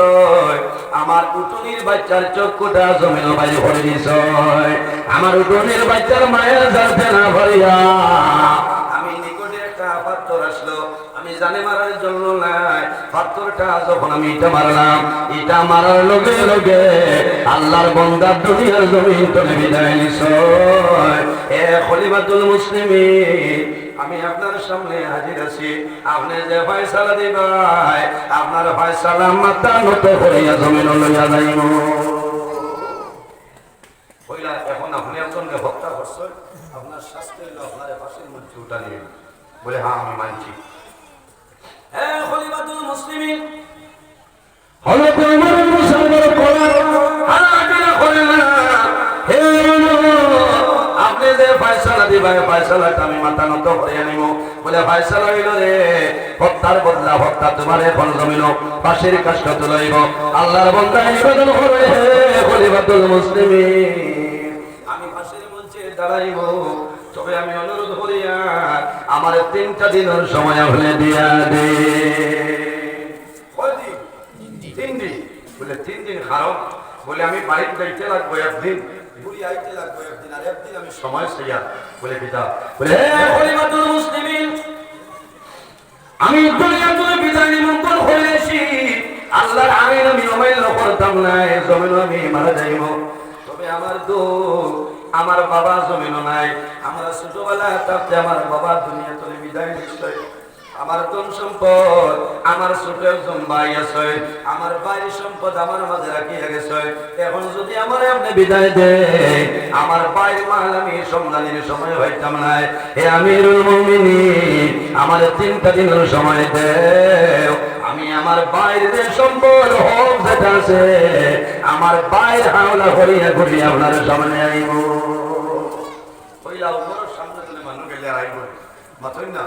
আমার উঠোনের বাচ্চার চক্ষুটা জমিন বাইরে ভরে দিছ আমার উঠোনের বাচ্চার মায়ের যাতে না ভরিয়া আমি নিকটে একটা পাথর আসলো আমি জানে মারার জন্য নাই পাথরটা যখন আমি এটা মারলাম এটা মারার লগে লগে আল্লাহর বান্দা দুনিয়ার জমিন থেকে বিদায় নিছ এ খলিফাতুল মুসলিমিন আমি আপনার সামনে হাজির আছি আপনি যে ফয়সালা দিবাই আপনার ফয়সালা মাথা নত করিয়া জমিন লইয়া যাইব কইলা এখন আপনি একজনকে হত্যা করছেন আপনার শাস্তি হইল আপনার ফাঁসির মধ্যে উঠানিয়ে বলে হ্যাঁ আমি মানছি হে খলিফাতুল মুসলিমিন হলো তোমার মুসলমান করার হারাদিনা করে না হে আপনি যে ফয়সালা দিবাই ফয়সালাটা আমি মাথা নত করিয়া নিব বলে ফয়সালা হইল রে হত্যার বদলা হত্যা তোমার এখন জমিন ফাঁসির কাজটা তুলাইব আল্লাহর বান্দা নিবেদন করে হে খলিফাতুল মুসলিমিন আমি ফাঁসির মঞ্চে দাঁড়াইব তবে আমি অনুরোধ করিয়া আমার 3টা দিনের সময় আপনি দিয়া দে তিন দিন বলে 3 দিন কারণ বলে আমি বাড়িতে যাইতে লাগবো একদিন ঘুরি আইতে লাগবো একদিন আর একদিন আমি সময় চাইয়া বলে পিতা বলে হে খলিফাতুল মুসলিমিন আমি দুনিয়া থেকে বিদায় নিমন্ত্রণ হয়েছি আল্লাহর আইন আমি অমান্য করতাম না জমিন আমি মারা যাইব তবে আমার দুঃখ আমার বাবা জমিন নাই আমরা ছোটবেলা থাকতে আমার বাবা দুনিয়া থেকে বিদায় নিচ্ছে আমার ধন সম্পদ আমার ছোট একজন ভাই আছে আমার ভাইয়ের সম্পদ আমার মাঝে রাখিয়া গেছে এখন যদি আমার আপনি বিদায় দে আমার ভাইয়ের মাল আমি সন্ধানের সময় হইতাম না হে আমিরুল মুমিনিন আমার 3টা দিনের সময় দে আমি আমার ভাইয়ের যে সম্পদ হোক যেটা আছে আমার ভাইয়ের হাওলা করিয়া ঘুরিয়ে আপনার সামনে আইব কইলা উপর সামনে তুলে মানুষ গেলে আইব মাথই না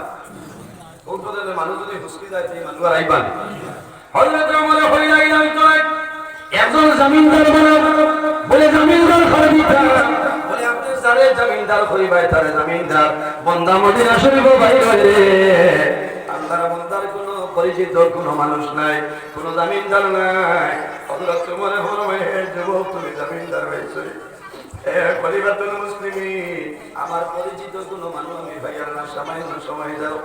কোনটাতে মানুষ যদি হুসকি যায় সেই মানুষ আর আইবান হযরত ওমর হইলা ইলাম তো একজন জমিনদার বলে জমিনদার খরিদা বলে আপনি যারে জমিনদার খরিবাই তারে জমিনদার বন্দা মদিনা শরীফ বাইরে রে আল্লাহর বান্দার কোনো পরিচিত কোনো মানুষ নাই কোনো জমিনদার নাই হযরত ওমর ফরমায় হে যুবক তুমি জমিনদার হইছো হে খলিফাতুল মুসলিমিন আমার পরিচিত কোনো মানুষ আমি ভাই আল্লাহ সময় দাও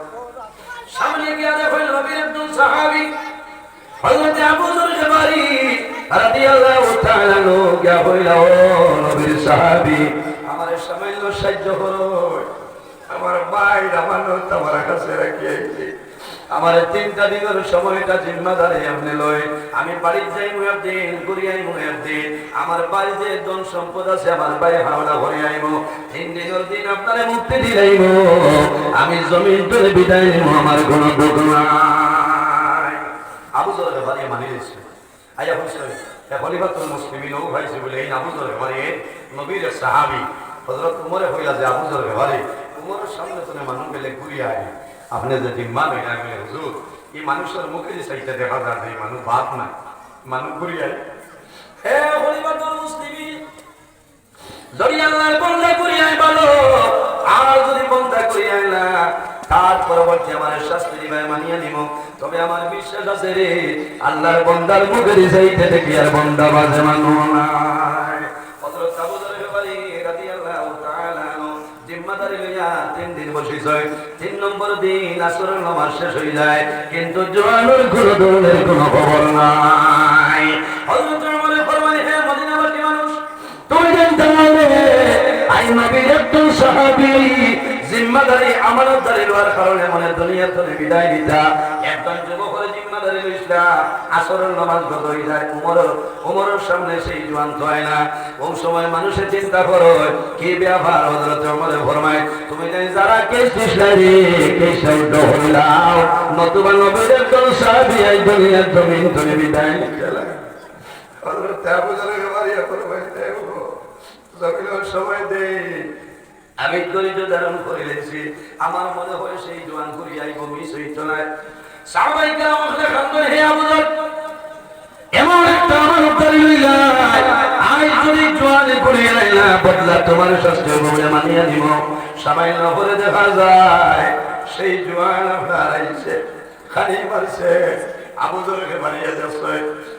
সামনে গিয়ে দেখো নবীর একজন সাহাবী হযরত আবু যর গফারি রাদিয়াল্লাহু তাআলা আনহু গিয়া হইল ও নবীর সাহাবী আমার সামান্য সাহায্য করো আমার ভাই আমানত তোমার কাছে রাখিয়েছি আমার 3টা দিনের সময়টা জিম্মাদারি আপনি লই আমি বাড়িতে যাই একদিন ঘুরিয়াই একদিন আমার বাড়িতে ধন সম্পদ আছে আমার বাড়ি হাওলা ভরে আইব 3 দিনের দিন আপনারে মুক্তি দিলাইব আমি জমিন তুলে বিদায় নিব আমার কোনো দুঃখ নাই আবু যর গফারি মানি নিয়েছে আয়া হুসাইন খলিফাতুল মুসলিমিন ও ভাইছে বলে এই আবু যর গফারি নবীর সাহাবী হযরত উমরে হইলা যে আবু যর গফারি উমরের সামনে তুমি মানুষ গেলে ঘুরিয়ে আই আপনি যদি মান হইলা বলে হুজুর এই মানুষের মুখে যে সাইতে দেখা যায় এই মানুষ বাত না মানুষ ঘুরিয়ে আই হে খলিফাতুল মুসলিমিন যদি আল্লাহর বান্দা ঘুরিয়ে আই বলো আর যদি বান্দা ঘুরিয়ে আই না তার পরবর্তী আমার শাস্তি দিবে মানিয়ে নিব তবে আমার বিশ্বাস আছে রে আল্লাহর বান্দার মুখের সাইতে দেখি আর বান্দা বাজে মানু নাই হযরত আবু যর গফারি রাদিয়াল্লাহু তাআলা জিম্মাদারি লইয়া 3 দিন বসিছ 3 নম্বর দিন আসরের নামাজ শেষ হয়ে যায় কিন্তু জোয়ানের কোনো দলের কোনো খবর নাই হযরত ওমর ফরমায় হে মদিনাবাসী মানুষ তুমি জানতে হবে আই নবীর একজন সাহাবী জিম্মাদারি আমানতদারি লওয়ার কারণে মনে দুনিয়া থেকে বিদায় দিতা একজন যুবকের জিম্মাদারি ধরে ইসলাম আসরের নামাজ গতই যায় উমরের সামনে সেই জোয়ান তো হয় না। ওই সময় মানুষের চিন্তা করো কি ব্যাপার। হযরত ওমরে ফরমায় তুমি জানি যারা কেস দিছলারি কেস হইলাও নতুবা নবীর একজন সাহাবী এই দুনিয়ার জমিন থেকে বিদায় নিলেন। হযরত আবু যরের বাড়িয়া ফরমায় দেখো জমিনের সময় দেই আমি দরিদ্র ধারণ করে লেছি। আমার মনে হয় সেই জোয়ান করিয়াই মিস হইত না। সাহাবায়ে কেরাম খান করে হে আবু যর এমন একটা আমার উত্তরে লইলাই আই যদি জোয়ান করিয়া না বদলা তোমার শাস্তি বলে মানিয়া নিব। সামান্য পরে দেখা যায় সেই জোয়ান আপনার আইছে খালি মারছে আবু যরকে বাড়িয়ে যাচ্ছে।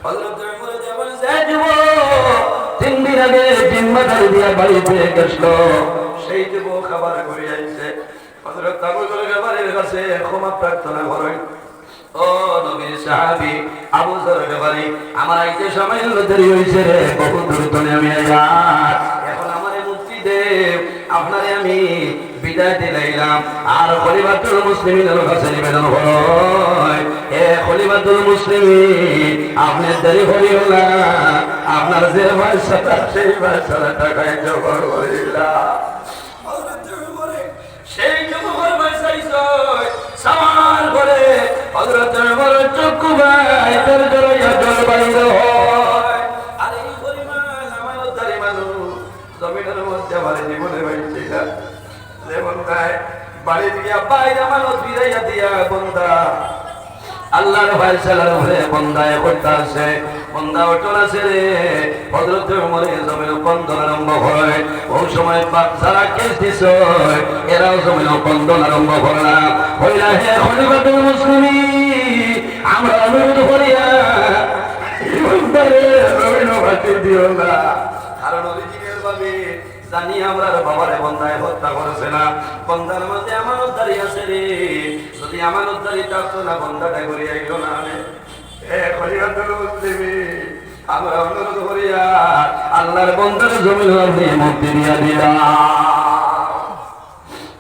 হযরত ওমর বলে যায় যুবক 3 দিন আগে জিম্মাদার দিয়া বাড়িতে গেছিল সেই যুবক খাবার করে আইছে। হযরত আবু যরকে বাড়ির কাছে ক্ষমা প্রার্থনা করেন ও নবীর সাহাবী আবু যরকে বাড়ি আমার আইতে সময় দেরি হইছে রে বহু দূর থেকে আমি আইয়া এখন আমারে মুক্তি দে আপনারে আমি বিদায় দিলাম। আর খলিফাতুল মুসলিমিনের কাছে নিবেদন হয় এ খলিফাতুল মুসলিমিন আপনি দেরি করিও না আপনার যে ফয়সালা সেই ফয়সালাটা কাইজো করিলা। সেই যুবকের ফয়সালা সামার করে হযরত ওমর চক্ষু ভাই তোর জড়াইয়া জল বাইর হয়। আর এই পরিমাণ আমানতদারি মানুষ জমিনের মধ্যে আমার জীবনে হয়েছে না। যেমন তাই বাড়ি দিয়া বাইরে আমানত ফিরাইয়া দিয়া বন্দা আল্লাহর ফয়সালার উপরে বন্দায় করতেছে। বন্দা ওঠন আছে রে হযরত ওমরের জমিন বন্ধন আরম্ভ হয়। ওই সময় যারা কেস দিছ এরাও জমিন বন্ধন আরম্ভ করলাম হইলা হে খলিফাতুল মুসলিমিন আমরা অনুরোধ করিয়া জমিন বাতি দিও না। কারণ অরিজিনাল ভাবে জানি আমরা বাবারে বন্দায় হত্যা করেছে না বন্দার মধ্যে আমানতদারি আছে রে। যদি আমানতদারি থাকতো না বন্দাটা করে আইল না খলিফাতুল মুসলিমিন আমরা অনুরোধ করিয়া আল্লাহর বন্দার জমিন আপনি মুক্তি দিয়া দিলাম।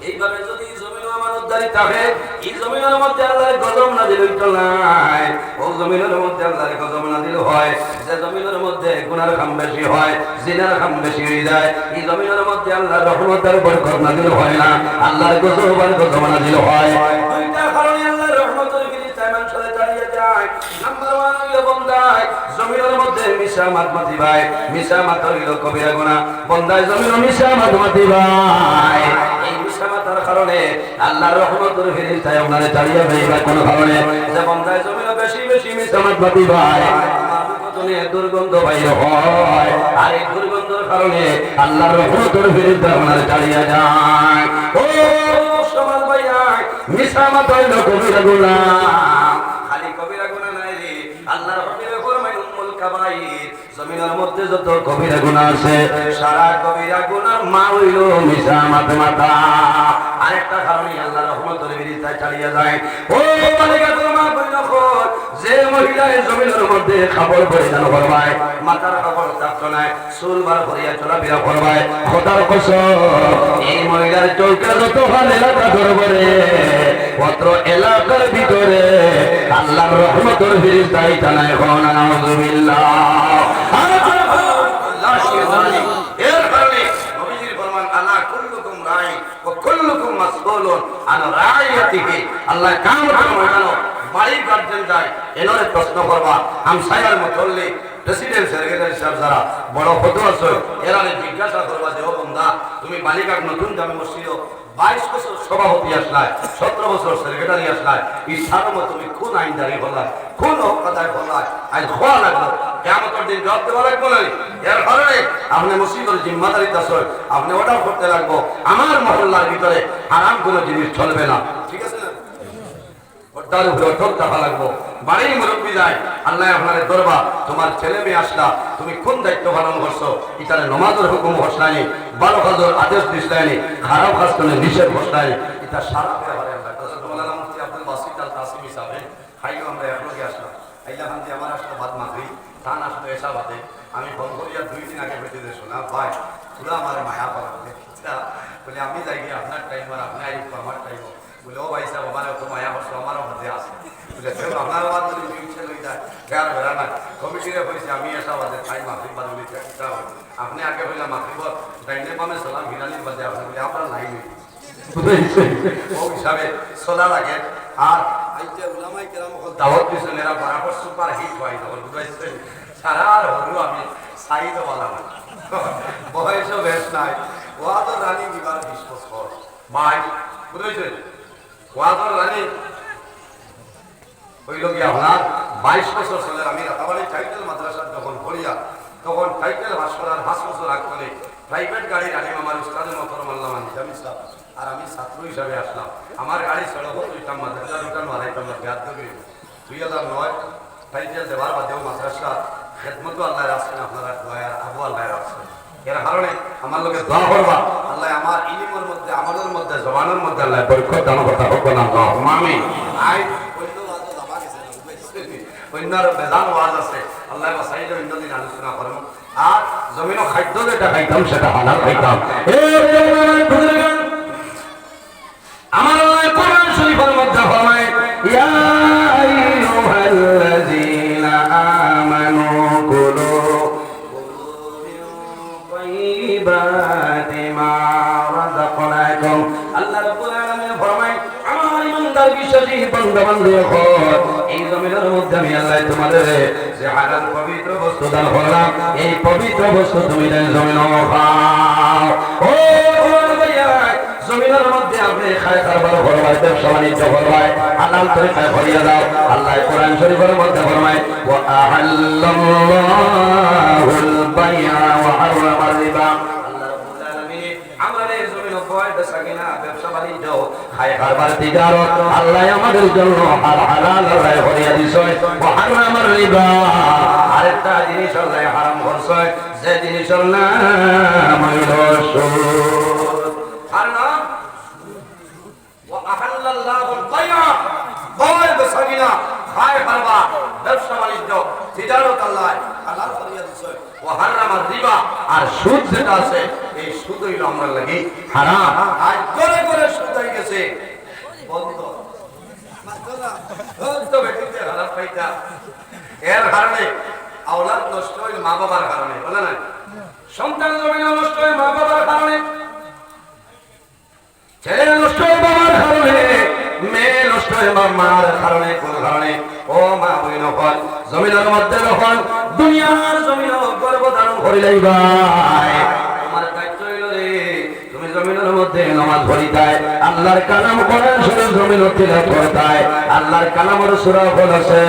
এইভাবে যদি জমিন আমানতদারি থাকে এই জমিনের মধ্যে আল্লাহর গজব নাযিল হইত নাই। ও জমিনের মধ্যে আল্লাহর গজব নাযিল হয় যে জমিনের মধ্যে গুনার কাম বেশি হয় জিনার কাম বেশি হয়ে যায়। এই জমিনের মধ্যে আল্লাহর রহমতের বরকত নাযিল হয় না আল্লাহর গজব আর গজব নাযিল হয়। দুইটা কারণে আল্লাহর রহমতের ফেরেশতা মানুষের দাঁড়িয়ে যায়। নাম্বার 1 হইল বন্দায় জমিনের মধ্যে মিশা মাতমাতি ভাই মিশা মাত হইল কবিরা গুনাহ বন্দায় জমিনে মিশা মাতমাতি ভাই এই মিশা মাতার কারণে আল্লাহর রহমতের ফেরেশতা আপনারে দাঁড়িয়ে ভাইবা কোন কারণে যে বন্দায় জমিনে বেশি বেশি মিশা মাতমাতি ভাই দুর্গন্ধ বাইর হয় আর এই দুর্গন্ধের কারণে আল্লাহর রহমতের ফেরেশতা আপনারে দাঁড়িয়ে যায়। ও সমাজ ভাইয়া মিশা মাত হইল কবিরা গুনাহ খালি কবিরা গুনাহ নাই রে আল্লাহর রহমতের ফরমান উম্মুল কাবাইর জমিনের মধ্যে যত কবিরা গুনাহ আছে সারা কবিরা গুনাহ মা হইল মিশা মাত মাতা। আরেকটা কারণে আল্লাহর রহমতের ফেরেশতা চালিয়ে যায়। ও মালিকা তোমা কইলো যে মহিলা জমিনের মধ্যে খাবার পরিধান করবায় মাথার খাবার থাকতো না চুল বার করিয়া চলাফেরা করবায় খোদার কসম এই মহিলার চৌকা যত ভালো এলাকা ধরবরে পত্র এলাকার ভিতরে আল্লাহর রহমতের ফেরেশতাই টানায় এখন নাউজুবিল্লাহ। এর কারণে নবীজির ফরমান আলা কুল্লুকুম রাই ওয়া কুল্লুকুম মাসউলুন আন রাইয়াতিহি। আল্লাহ কিয়ামতের ময়দানে বাড়ির গার্জেন যায় এনরে প্রশ্ন করবা হামসায়ার মুতল্লি প্রেসিডেন্ট সেক্রেটারি সাহেব যারা বড় ফটো আছে এরা জিজ্ঞাসা করবা যে ও বন্দা তুমি বালিকার নতুন জামে মসজিদ 22 বছর সভাপতি আসলায় 17 বছর সেক্রেটারি আসলায় ইসলাম তুমি কোন আইনদারি হলায় কোন হকাদায় হলায় আজ খোয়া লাগলো কিয়ামতের দিন জবাব দেওয়া লাগবে না। এর কারণে আপনি মসজিদের জিম্মাদারি আছে আপনি অর্ডার করতে লাগবো আমার মহল্লার ভিতরে হারাম কোনো জিনিস চলবে না। ঠিক আছে না তার উপরে অটল থাকা লাগবো। বাড়ির মুরব্বী যায় আল্লাহ আপনার দরবা তোমার ছেলে মেয়ে আসলা তুমি কোন দায়িত্ব পালন করছো এটারে নমাজের হুকুম ঘোষণায়নি ভালো কাজের আদেশ দিসলায়নি খারাপ কাজ করে নিষেধ ঘোষণায়নি এটা সারা ব্যাপারে মুফতি আব্দুল বাসিত আল কাসিমি সাহেব খাইও আমরা একলগে আসলাম আইলা খান্তি আমার আসলো ভাত মাখি ধান আসলো এসা ভাতে আমি ফোন করিয়া 2 দিন আগে বেঁচে দিয়ে শোনা ভাই পুরো আমার মায়া করা বলে আমি যাই গিয়ে আপনার টাইম আর আপনি আইব আমার টাইম বলে ও ভাই সাহেব আমার তো মায়া করছো আমারও হাতে আসে আপনার আবার যদি মিউচুয়াল হয়ে যায় খেয়াল বেড়া না কমিটিরে হয়েছে আমি এসা বাজে তাই মাফি বাদলি আপনি আগে হইলাম মাফি ডাইনে বামে সালাম হিরানির বাদে আপনি বলে আপনার লাইন ও হিসাবে সোলা লাগে আর আইতে উলামাই কেরাম দাওয়াত দিছেন এরা বরাবর সুপার হিট হয় তখন বুঝাইছেন সারা আর হলো আমি সাইদ বলা না বয়সও বেশ নাই ওয়াদর রানী বিবার 20 বছর ভাই বুঝাইছেন ওয়াদর রানী হইল কি আপনার 22 বছর ছেলে আমি রাতাবাড়ি টাইটেল মাদ্রাসার যখন পড়িয়া তখন টাইটেল ভাস্করার 5 বছর আগ করে প্রাইভেট গাড়ির আলিম আমার উস্তাদের মহতরম আল্লামা নিজামী সাহেব আর আমি ছাত্র হিসাবে আসলাম আমার গাড়ি ছেড়ে দুইটাম মাদ্রাসা দুটাম হারাইতাম না ব্যাধ দেবে 2009 টাইটেল দেওয়ার বাদেও মাদ্রাসা খেদমতো আল্লাহ রাখছেন আপনারা দয়া আবু আল্লাহ রাখছেন এর কারণে আমার লোকে দোয়া করবা আল্লাহ আমার ইলিমের মধ্যে আমাদের মধ্যে জবানের মধ্যে আল্লাহ বরকত দান করতে হবে না আল্লাহুম্মা আমিন আই অন্যার বেদান ওয়াজ আছে আল্লাহ বাসাইলে অন্য দিন আলোচনা করব আর জমিনও খাদ্য যেটা খাইতাম সেটা হালাল খাইতাম আমার আল্লাহ কোরআন শরীফের মধ্যে ফরমায় ইয়া আইয়ুহাল্লাযীনা আমানু কুলু তাইয়্যিবাতি মা রাযাকনাকুম আল্লাহ রাব্বুল আলামিন ফরমায় আমার ইমানদার বিশ্বাসী বান্দা-বান্দী এই জমিনের মধ্যে আমি আল্লাহ তোমাদের যে হালাল পবিত্র বস্তু দান করলাম এই পবিত্র বস্তু তুমি জমিন খাও ও ভাইয়া জমিনের মধ্যে আপনি খায় কারবার করবাই ব্যবসা বাণিজ্য করবাই হালাল তরিকায় করিয়া দাও আল্লাহ কোরআন শরীফের মধ্যে ফরমায় ওয়া আহাল্লাল্লাহুল বাইআ ওয়া হারামার রিবা আল্লাহ রাব্বুল আলামিন আমাদের জমিন উপর বেচাকেনা ব্যবসা বাণিজ্য খায় কারবার তিজারত আল্লাহ আমাদের জন্য হালাল আল্লাহ করিয়া দিয়েছে ওয়া হারামার রিবা আরেকটা জিনিস আল্লাহ হারাম করছে যে জিনিসের নাম হলো সুদ আর নাম ওয়া আহাল্লাল্লাহুল বাইআ বয় বেচাকেনা খায় কারবার ব্যবসা বাণিজ্য তিজারত আল্লাহ হালাল করিয়া দিয়েছে ওয়া হারামার রিবা আর সুদ যেটা আছে এই সুদ হইল আমরা লাগি হারাম আজ করে করে সুদ হয়ে গেছে বন্ধ তো বেটিতে হালাল পাইতা এর কারণে আওলাদ নষ্ট হইল মা বাবার কারণে বলে না সন্তান জমিন নষ্ট হয় মা বাবার কারণে ছেলে নষ্ট হয় বাবার কারণে মেয়ে নষ্ট হয় মার কারণে কোন কারণে ও মা বইন হল জমিনের মধ্যে যখন দুনিয়ার জমিন গর্ব ধারণ করিলাই ভাই তোমার দায়িত্ব হইল রে তুমি জমিনের মধ্যে নামাজ পড়িতাই আল্লাহর কালাম কোরআন শরীফ জমিন তিলাওয়াত করতাই আল্লাহর কালামের সূরা আছে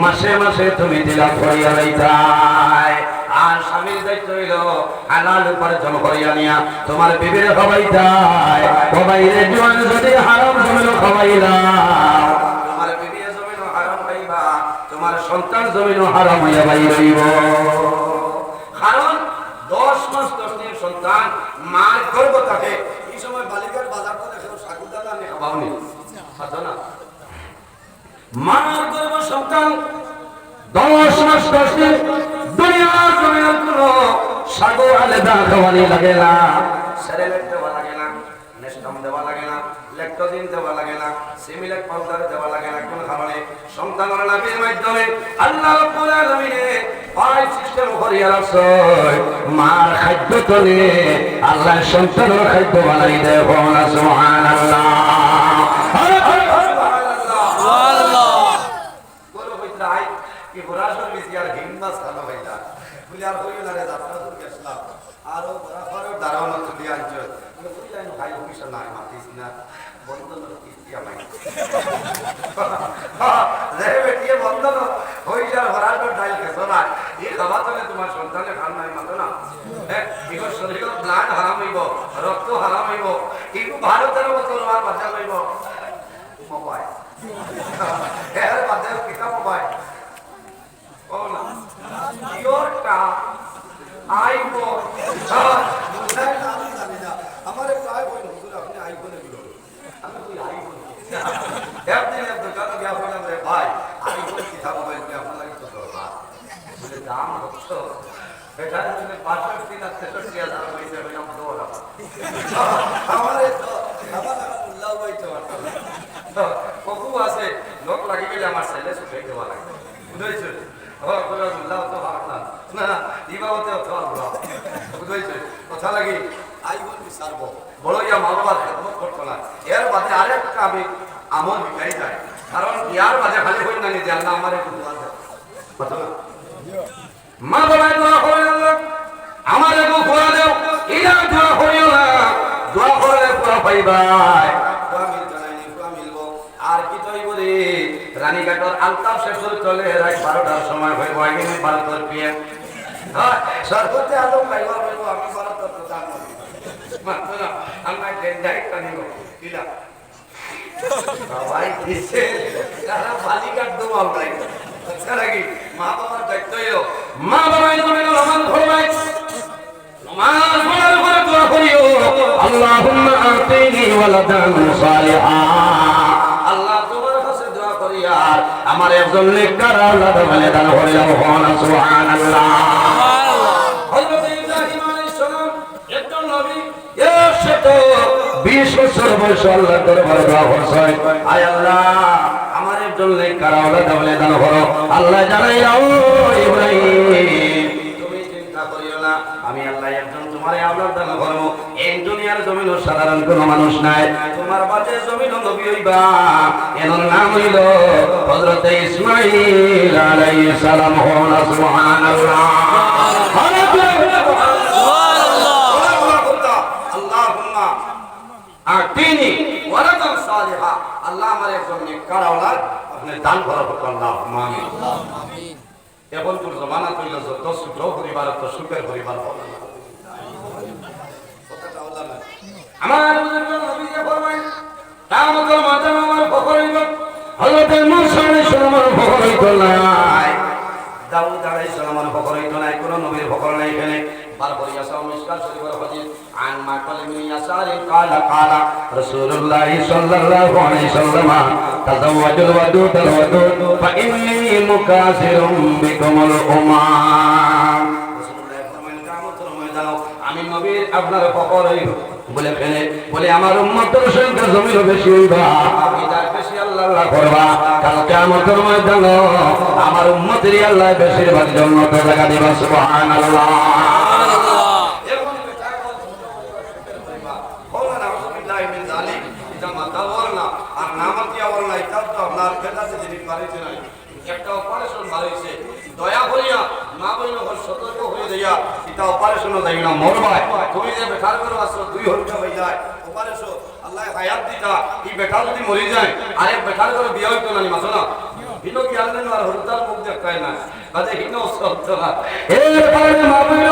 মাসে মাসে তুমি তিলাওয়াত করিয়া লইতাই আর স্বামীর দায়িত্ব হইল হালাল উপার্জন করিয়া নিয়া তোমার বিবির খাওয়াইতাই খাওয়াইলে জোয়ান যদি হারাম জমিন খাওয়াইলা তোমার বিবি জমিন হারাম খাইবা তোমার সন্তান জমিন হারাম হইয়া বাইর হইব কারণ 10 মাস 10 দিন সন্তান মার গর্ভ থাকে এই সময় বালিকার বাজার তো দেখো সাকুদানা নে খাওয়াওনি খাতো না মার গর্ভ সন্তান 10 মাস 10 দিন দুনিয়ার জমিনের কোনো সাগো আলাদা খাওয়ানি লাগে না সেরেলেট দেওয়া লাগে না নেস্টাম দেওয়া লাগে না ল্যাকটোজিন দেওয়া লাগে না সিমিলেট পাউডার দেওয়া লাগে না কোন কারণে সন্তানের নাভির মাধ্যমে আল্লাহ রাব্বুল আলামিন পাই সিস্টেম করিয়া রাখছে মার খাদ্য তলে আল্লাহ সন্তানের খাদ্য বানাই দেয় বলা সুবহানাল্লাহ সুবহানাল্লাহ বলো ভাই কি বরাসর বিজিয়ার হিম্মত ভালো ভাইটা বুলিয়ার হইল না রে যাত্রা করে আসলাম আর ও বরাবর দাঁড়ানো তুলি আনছো বুঝলাই না ভাই অফিস না মাতিস না বন্ধন কিস্তি আমায় রে বেটিয়ে বন্ধন হই যার বরাবর ডাইল খেছো না এই খাবার তো তোমার সন্তানের খান নাই মাতো না হ্যাঁ ইগো শরীরের ব্লাড হারাম হইব রক্ত হারাম হইব ইগো ভারতের মতো আর বাঁচা হইব মোবাইল এর বাদে কিতা মোবাইল ও না ইয়োটা আইবো আমার একটু আইফোন হুজুর আপনি আইফোনে দিলো আমি কই আইফোন একদিন এক দোকানে গিয়া বললাম রে ভাই আইফোন কিতা মোবাইল কি আপনার লাগি তো দরকার বলে দাম হচ্ছে এটা তুমি 65,63,000 হইছে বললাম দৌড়া আমারে তো আবার আল্লাহ ভাই তো কবু আছে লোক লাগি গেলে আমার ছেলে সুখে দেওয়া লাগবে বুঝেছো কথা লাগি আইবন বিচারবো বড় ইয়া মা বাবার খেদমত করতো না এর বাদে আরেকটা আমি আমল বিকাই যায় কারণ ইয়ার বাদে খালি হই না যে আল্লাহ আমার একটু দোয়া দেয় কথা না মা বাবার দোয়া করে আল্লাহ আমার একটু দোয়া দাও ইলা দোয়া করিও না দোয়া করলে পুরো পাইবাই দোয়া মিলতো না দোয়া মিলবো আর কি তৈব রে রানীঘাটর আলতাফ শেষর চলে রাত 12টার সময় হইব আগে 12টার পিএম হ্যাঁ সরবতে আদম পাইবা হইব আমি 12টার প্রধান মাত্র আমরা গেন্ডাই কানিব কিলা সবাই কিসে তারা বালিঘাট দো আমরাই তারা কি মা বাবার দায়িত্ব হলো মা বাবাই তুমি রহমান ফরমাই নামাজ পড়ার পরে দোয়া করিও আল্লাহুম্মা আতিনি ওয়ালাদান সালিহা আল্লাহ তোমার কাছে দোয়া করি আর আমার একজন নেককার আওলাদ বলে দান করে দাও সুবহানাল্লাহ হযরত ইব্রাহিম আলাইহিস সালাম একজন নবী 120 বছর বয়স আল্লাহর দরবারে দোয়া করছে আয় আল্লাহ আমার একজন নেককার আওলাদ বলে দান করো আল্লাহ জানাই ও ইব্রাহিম তুমি চিন্তা করিও না আমি আল্লাহ একজন তোমার আওলাদ দান করব এই দুনিয়ার জমিন সাধারণ কোনো মানুষ নাই তোমার বাদে জমিন নবী হইবা এর নাম হইল হযরত ইসমাঈল আলাইহিস সালাম সুবহানাল্লাহ আল্লাহুম্মা আতিনি ওয়ালাদান সালিহা আল্লাহ আমার একজন নেককার আওলাদ আপনি দান করো আল্লাহুম্মা আমিন এখন তোর জমানা তৈল যত সুখ পরিবার তো সুখের পরিবার হবে না কথাটা হলো না আমার বুজুর্গ নবী যে ফরমায় কিয়ামতের মাঠে আমার ফখর হইব হযরত মুসা আলাইহিস সালামের ফখর হইত নাই দাউদ আলাইহিস সালামের ফখর হইত নাই কোন নবীর ফখর নাই এখানে বারবার ইয়াসাও মিশকাত শরীফের হাদিস আন মাকাল ইবনে ইয়াসার قال رسول الله صلى الله عليه وسلم تزوجوا الودود الودود فاني مكاثر بكم الامم রাসূলুল্লাহ ফরমায়েন কিয়ামতের ময়দানে আমি নবীর আপনার ফখর হইব বলে ফেলে বলে আমার উম্মতের সংখ্যা জমিন বেশি হইবা আমি যার বেশি আল্লাহ আল্লাহ করবা কাল কিয়ামতের ময়দানে আমার উম্মতের আল্লাহ বেশিরভাগ জান্নাতে জায়গা দিবা সুবহানাল্লাহ একটা অপারেশন বাড়াইছে দয়া করিয়া মা বইন সতর্ক হয়ে যাইয়া এটা অপারেশন যাই না মরবাই তুমি যে বেকার করে আসছো 2 ঘন্টা হয়ে যায় অপারেশন আল্লাহ হায়াত দিতা এই বেকার যদি মরি যায় আরে বেকার করে বিয়ে হইতো না মাসো না হিনো কি আনলেন আর হরতাল মুখ দেখায় না কাজে হিনো শব্দ না এই কারণে মা বইন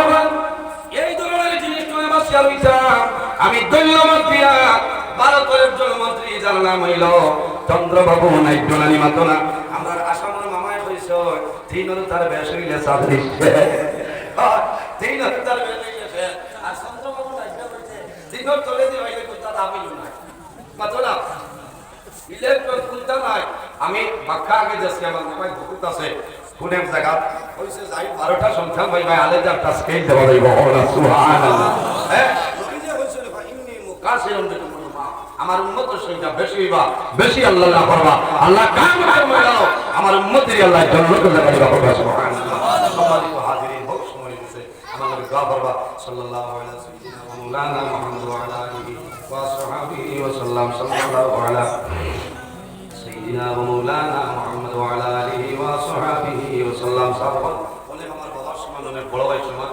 এই ধরনের জিনিস তুমি বাসিয়া লইতা আমি ধন্যবাদ দিয়া ভারতের একজন মন্ত্রী যার নাম হইল চন্দ্রবাবু নাইডু নানি মাতনা আমরা আসামের মামায় হইছ তিনর তার বেশ হইলে চাকরি তিনর তার বেশ হইলে আর চন্দ্রবাবু নাইডু হইছে তিনর তলে দি হইলে কোনটা দাবি নাই মাতনা ইলেকট্রন কোনটা নাই আমি বাক্কা আগে যাচ্ছি আমার মোবাইল বহুত আছে কোনের জায়গা হইছে যাই 12টা সংখ্যা ভাই ভাই আলেজার টা স্কেল দেওয়া যাইব সুবহানাল্লাহ হ্যাঁ নবী যে হইছে ভাই ইন্নী মুকাসিরুন বিকুম আমার উম্মতের সংখ্যা বেশি হইবা বেশি আল্লাহ না করবা আল্লাহ কিয়ামতের ময়দানে আমার উম্মতের আল্লাহ জান্নাতে জায়গা দিবা সুবহানাল্লাহ সম্মানিত হাজিরিন হোক সময় দিতে আমার নবী দোয়া করবা সাল্লাল্লাহু আলাইহি সাল্লাম মাওলানা মুহাম্মদ ওয়া আলা আলিহি ওয়া সাহবিহি ওয়া সাল্লাম সাল্লাল্লাহু আলা সাইয়্যিদিনা ওয়া মাওলানা মুহাম্মদ ওয়া আলা আলিহি ওয়া সাহবিহি ওয়া সাল্লাম সাহাবা বলে আমার বাবার সমানে বড় ভাই সমান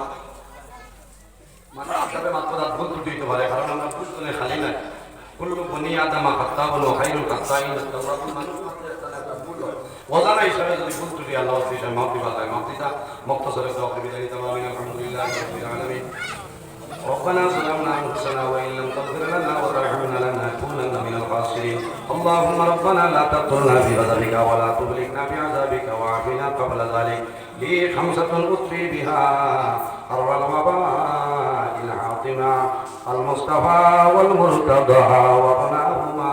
মানে আপনাদের মাত্র অদ্ভুত দিতে পারে কারণ আমরা বুঝতে খালি না كل بني آدم خطاء وخير الخطائين التواب মানুষ মাত্র একটা ভুল হয় ওজানা হিসাবে যদি ভুল ত্রুটি আল্লাহ দিশা মাফি বালায় মাফিটা মুক্তসর দোয়া বিদায় তামামিন আলহামদুলিল্লাহ রাব্বিল আলামিন ربنا ظلمنا انفسنا وان لم تغفر لنا وترحمنا لنكونن من الخاسرين اللهم ربنا لا تقتلنا بغضبك ولا تهلكنا بعذابك وعافنا قبل ذلك لي خمسة أطفي بها قرر الوباء العاطمة المصطفى والمرتضى وابناهما